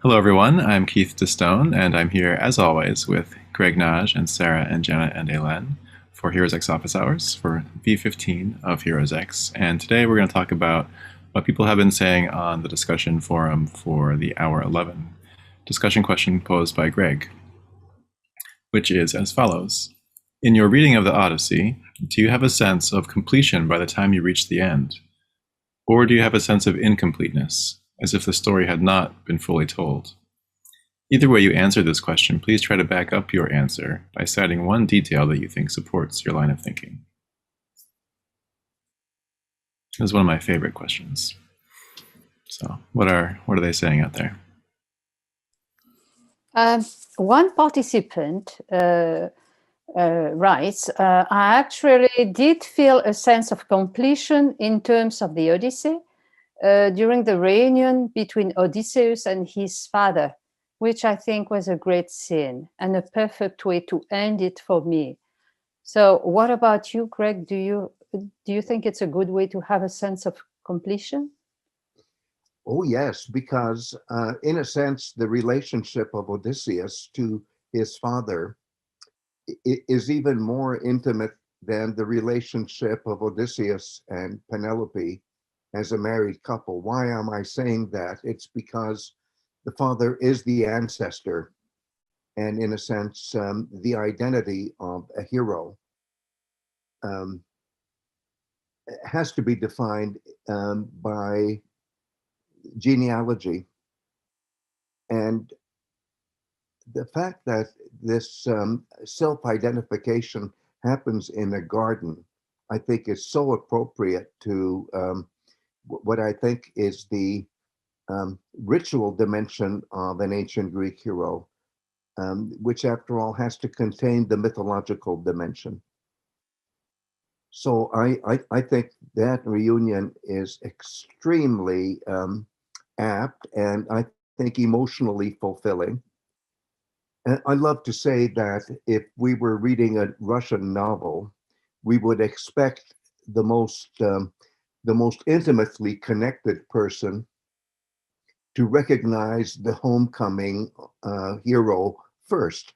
Hello, everyone. I'm Keith DeStone, and I'm here, as always, with Greg Nagy and Sarah and Jenna and Elen for HeroesX Office Hours for v15 of HeroesX. And today we're going to talk about what people have been saying on the discussion forum for the Hour 11 discussion question posed by Greg, which is as follows. In your reading of the Odyssey, do you have a sense of completion by the time you reach the end? Or do you have a sense of incompleteness, as if the story had not been fully told? Either way you answer this question, please try to back up your answer by citing one detail that you think supports your line of thinking. This is one of my favorite questions. So what are they saying out there? One participant writes, I actually did feel a sense of completion in terms of the Odyssey during the reunion between Odysseus and his father, which I think was a great scene and a perfect way to end it for me. So what about you, Greg? Do you think it's a good way to have a sense of completion? Oh, yes, because in a sense, the relationship of Odysseus to his father is even more intimate than the relationship of Odysseus and Penelope as a married couple. Why am I saying that? It's because the father is the ancestor and, in a sense, the identity of a hero has to be defined by genealogy. And the fact that this self-identification happens in a garden, I think is so appropriate to what I think is the ritual dimension of an ancient Greek hero, which after all has to contain the mythological dimension. So I think that reunion is extremely apt and I think emotionally fulfilling. And I love to say that if we were reading a Russian novel, we would expect the most intimately connected person to recognize the homecoming hero first,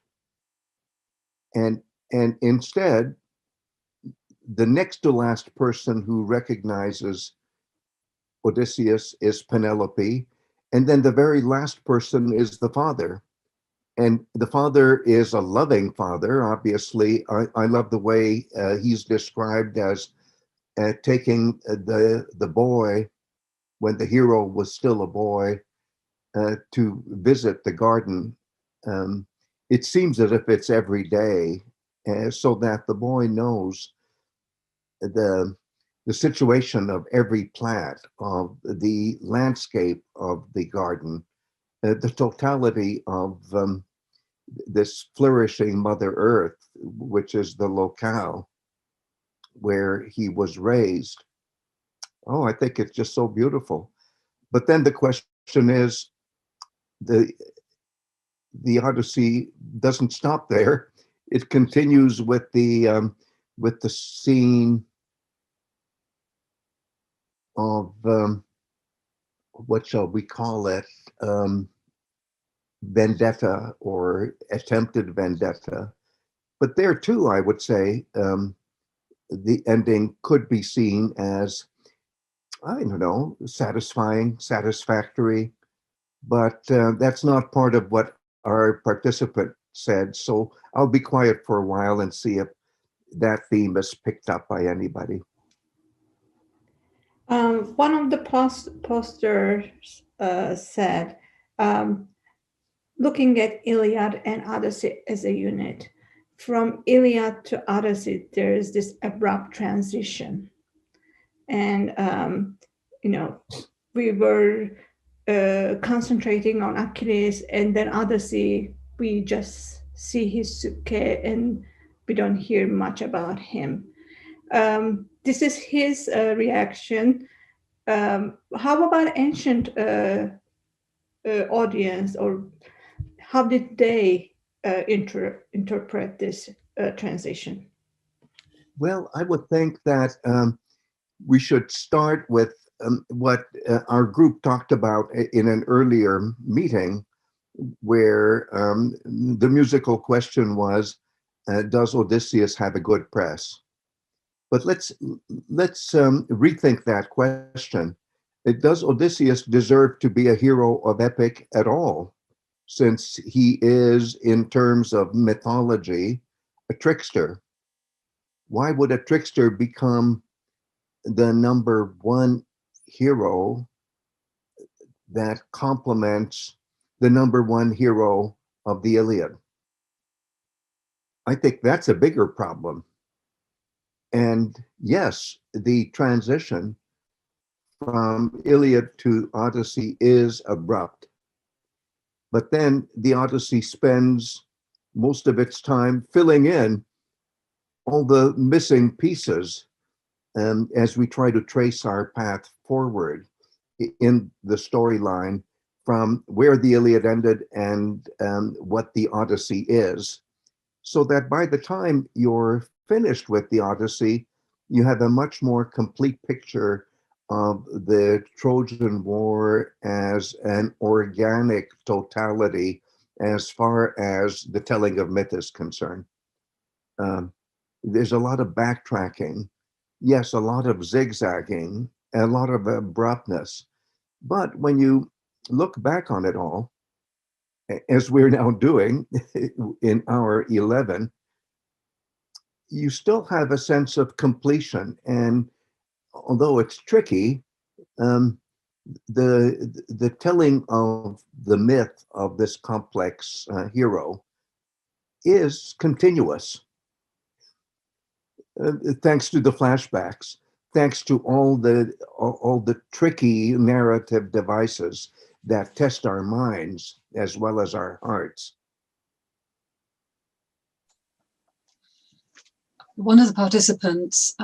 and instead, the next to last person who recognizes Odysseus is Penelope, and then the very last person is the father. And the father is a loving father, obviously. I love the way he's described as taking the boy, when the hero was still a boy, to visit the garden. It seems as if it's every day, so that the boy knows the situation of every plant, of the landscape of the garden, the totality of this flourishing Mother Earth, which is the locale where he was raised. Oh, I think it's just so beautiful. But then the question is, the Odyssey doesn't stop there. It continues with the scene of what shall we call it? Vendetta or attempted vendetta. But there too, I would say, the ending could be seen as, I don't know, satisfying, satisfactory, but that's not part of what our participant said. So I'll be quiet for a while and see if that theme is picked up by anybody. One of the posters said, looking at Iliad and Odyssey as a unit, from Iliad to Odyssey, there is this abrupt transition. And, we were concentrating on Achilles, and then Odyssey, we just see his suitcase and we don't hear much about him. This is his reaction. How about ancient audience, or how did they interpret this transition? Well, I would think that we should start with what our group talked about in an earlier meeting, where the musical question was, does Odysseus have a good press? But let's rethink that question. Does Odysseus deserve to be a hero of epic at all, since he is, in terms of mythology, a trickster? Why would a trickster become the number one hero that complements the number one hero of the Iliad? I think that's a bigger problem. And yes, the transition from Iliad to Odyssey is abrupt. But then the Odyssey spends most of its time filling in all the missing pieces as we try to trace our path forward in the storyline from where the Iliad ended and what the Odyssey is, so that by the time you're finished with the Odyssey, you have a much more complete picture of the Trojan War as an organic totality as far as the telling of myth is concerned. There's a lot of backtracking, yes, a lot of zigzagging, a lot of abruptness. But when you look back on it all, as we're now doing in hour 11, you still have a sense of completion. And although it's tricky, the telling of the myth of this complex hero is continuous. Thanks to the flashbacks, thanks to all the tricky narrative devices that test our minds as well as our hearts. One of the participants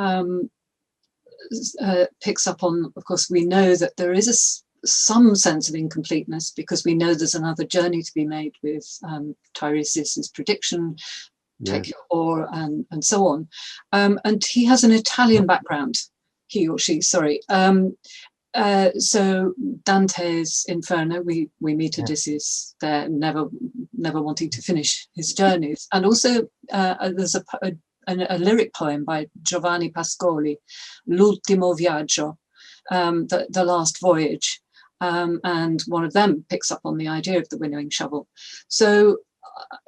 picks up on, of course, we know that there is some sense of incompleteness because we know there's another journey to be made with Tiresias's prediction, take your oar, and so on. And he has an Italian background, he or she, sorry. So Dante's Inferno, we meet Odysseus there, never wanting to finish his journeys. And also there's a lyric poem by Giovanni Pascoli, L'ultimo viaggio, the last voyage. And one of them picks up on the idea of the winnowing shovel. So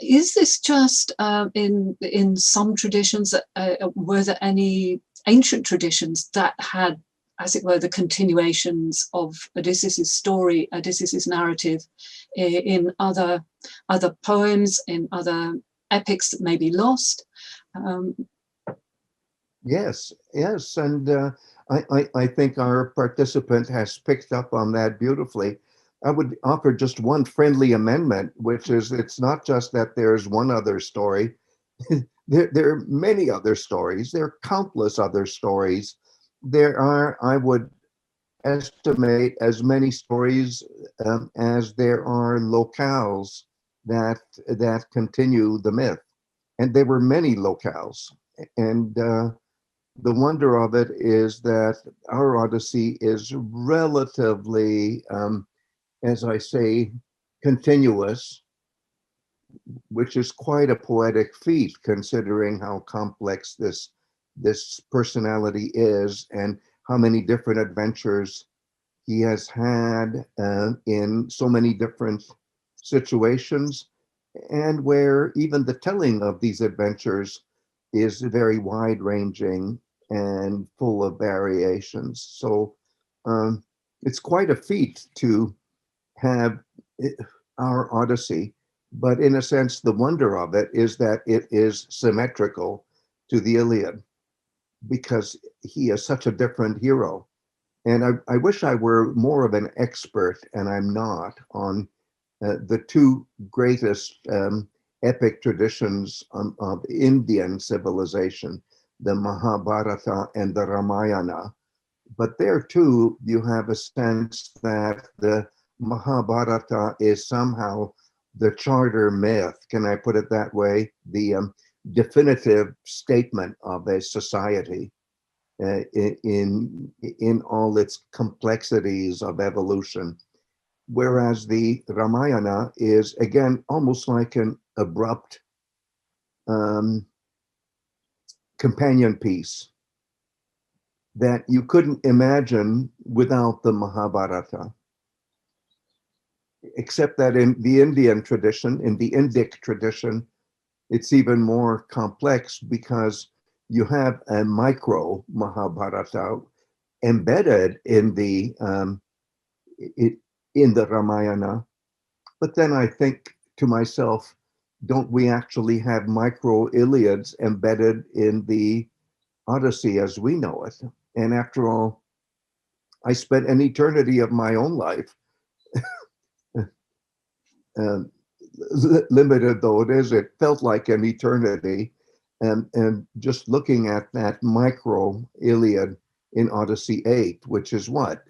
is this just in some traditions, were there any ancient traditions that had, as it were, the continuations of Odysseus' story, Odysseus' narrative in other poems, in other epics that may be lost? Yes, and I think our participant has picked up on that beautifully. I would offer just one friendly amendment, which is it's not just that there's one other story. There are many other stories. There are countless other stories. There are, I would estimate, as many stories as there are locales that continue the myth. And there were many locales. And the wonder of it is that our Odyssey is relatively, as I say, continuous, which is quite a poetic feat considering how complex this personality is and how many different adventures he has had in so many different situations, and where even the telling of these adventures is very wide-ranging and full of variations. So it's quite a feat to have our Odyssey, but in a sense, the wonder of it is that it is symmetrical to the Iliad because he is such a different hero. And I wish I were more of an expert, and I'm not, on the two greatest epic traditions of Indian civilization, the Mahabharata and the Ramayana. But there too, you have a sense that the Mahabharata is somehow the charter myth, can I put it that way? The definitive statement of a society in all its complexities of evolution. whereas the Ramayana is, again, almost like an abrupt companion piece that you couldn't imagine without the Mahabharata. Except that in the Indian tradition, in the Indic tradition, it's even more complex because you have a micro Mahabharata embedded in the Ramayana. But then I think to myself, don't we actually have micro Iliads embedded in the Odyssey as we know it? And after all, I spent an eternity of my own life, limited though it is, it felt like an eternity. And just looking at that micro Iliad in Odyssey 8, which is what?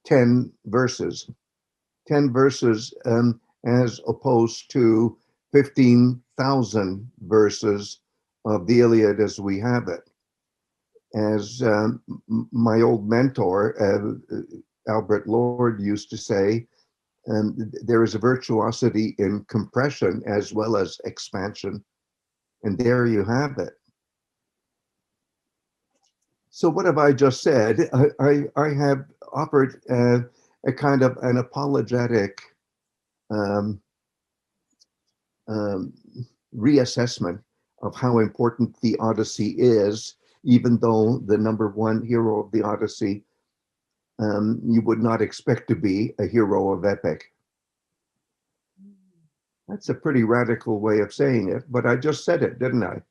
10 verses. 10 verses as opposed to 15,000 verses of the Iliad as we have it. As my old mentor, Albert Lord, used to say, there is a virtuosity in compression as well as expansion. And there you have it. So what have I just said? I have offered a kind of an apologetic reassessment of how important the Odyssey is, even though the #1 hero of the Odyssey, you would not expect to be a hero of epic. That's a pretty radical way of saying it, but I just said it, didn't I?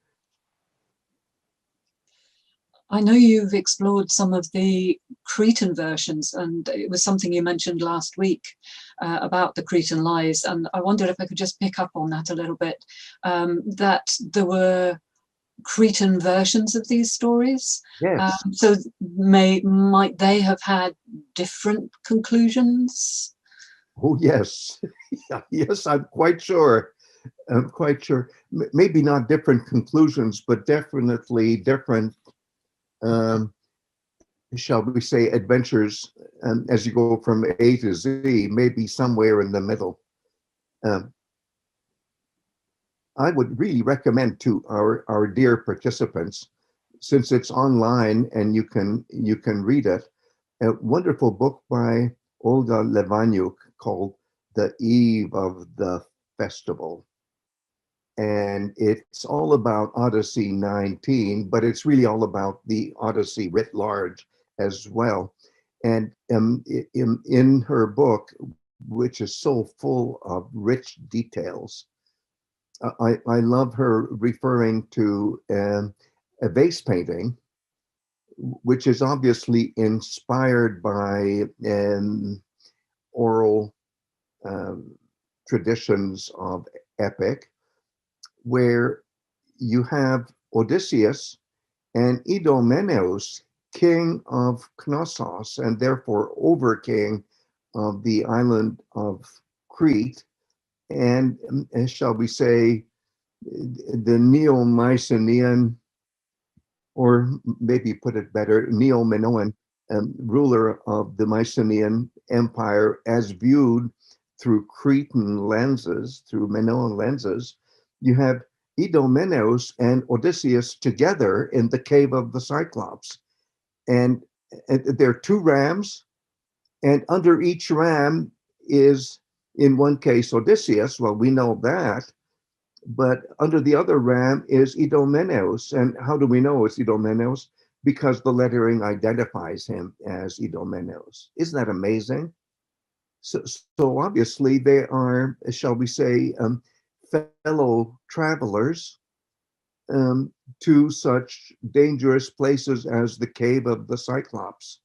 I know you've explored some of the Cretan versions, and it was something you mentioned last week about the Cretan lies, and I wondered if I could just pick up on that a little bit, that there were Cretan versions of these stories. Yes. So might they have had different conclusions? Oh, yes. Yes, I'm quite sure. I'm quite sure. Maybe not different conclusions, but definitely different, shall we say, adventures as you go from A to Z, maybe somewhere in the middle. I would really recommend to our dear participants, since it's online and you can read it, a wonderful book by Olga Levanyuk called The Eve of the Festival. And it's all about Odyssey 19, but it's really all about the Odyssey writ large as well. And in her book, which is so full of rich details, I love her referring to a vase painting, which is obviously inspired by oral traditions of epic, where you have Odysseus and Idomeneus, king of Knossos, and therefore over-king of the island of Crete, and shall we say, the Neo-Mycenaean, or maybe put it better, Neo-Minoan ruler of the Mycenaean Empire as viewed through Cretan lenses, through Minoan lenses. You have Idomeneus and Odysseus together in the cave of the Cyclops. And there are 2 rams, and under each ram is, in one case, Odysseus. Well, we know that. But under the other ram is Idomeneus. And how do we know it's Idomeneus? Because the lettering identifies him as Idomeneus. Isn't that amazing? So obviously they are, shall we say, fellow travelers to such dangerous places as the cave of the Cyclops.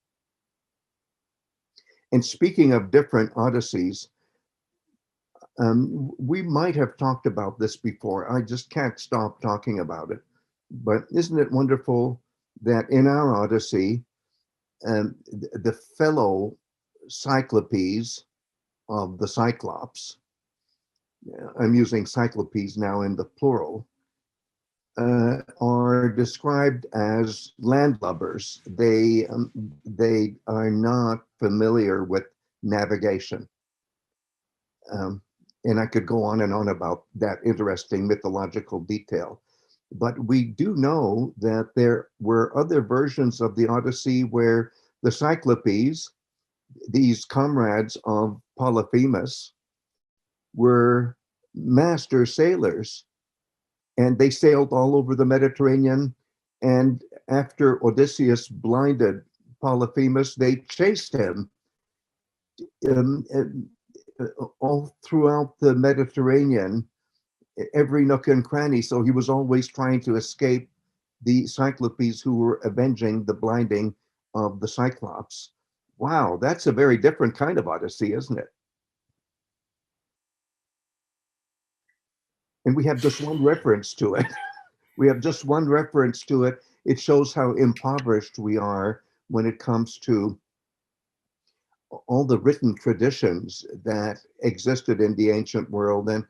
And speaking of different Odysseys, we might have talked about this before. I just can't stop talking about it. But isn't it wonderful that in our Odyssey, the fellow Cyclopes of the Cyclops, I'm using Cyclopes now in the plural, are described as landlubbers. They are not familiar with navigation. And I could go on and on about that interesting mythological detail. But we do know that there were other versions of the Odyssey where the Cyclopes, these comrades of Polyphemus, were master sailors, and they sailed all over the Mediterranean. And after Odysseus blinded Polyphemus, they chased him all throughout the Mediterranean, every nook and cranny. So he was always trying to escape the Cyclopes who were avenging the blinding of the Cyclops. Wow, that's a very different kind of Odyssey, isn't it? And we have just one reference to it. We have just one reference to it. It shows how impoverished we are when it comes to all the written traditions that existed in the ancient world, and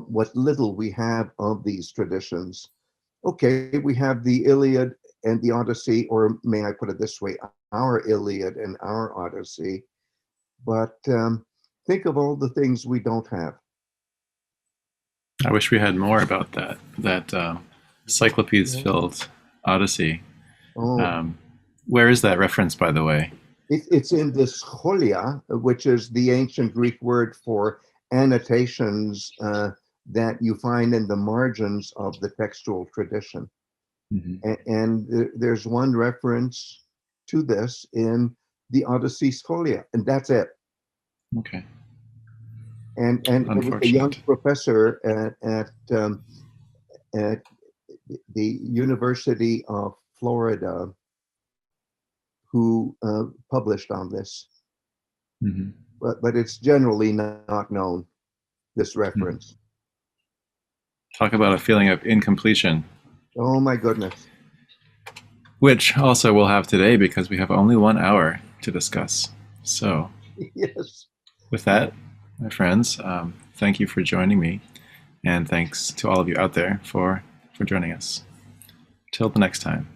what little we have of these traditions. Okay, we have the Iliad and the Odyssey, or may I put it this way, our Iliad and our Odyssey. But think of all the things we don't have. I wish we had more about that Cyclopes-filled Odyssey. Oh. Where is that reference, by the way? It's in the scholia, which is the ancient Greek word for annotations that you find in the margins of the textual tradition. Mm-hmm. And there's one reference to this in the Odyssey scholia, and that's it. Okay. And there was a young professor at the University of Florida who published on this. Mm-hmm. But it's generally not known, this reference. Mm-hmm. Talk about a feeling of incompletion. Oh my goodness. Which also we'll have today because we have only 1 hour to discuss. So yes. With that, my friends, thank you for joining me. And thanks to all of you out there for joining us. Till the next time.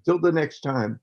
Till the next time.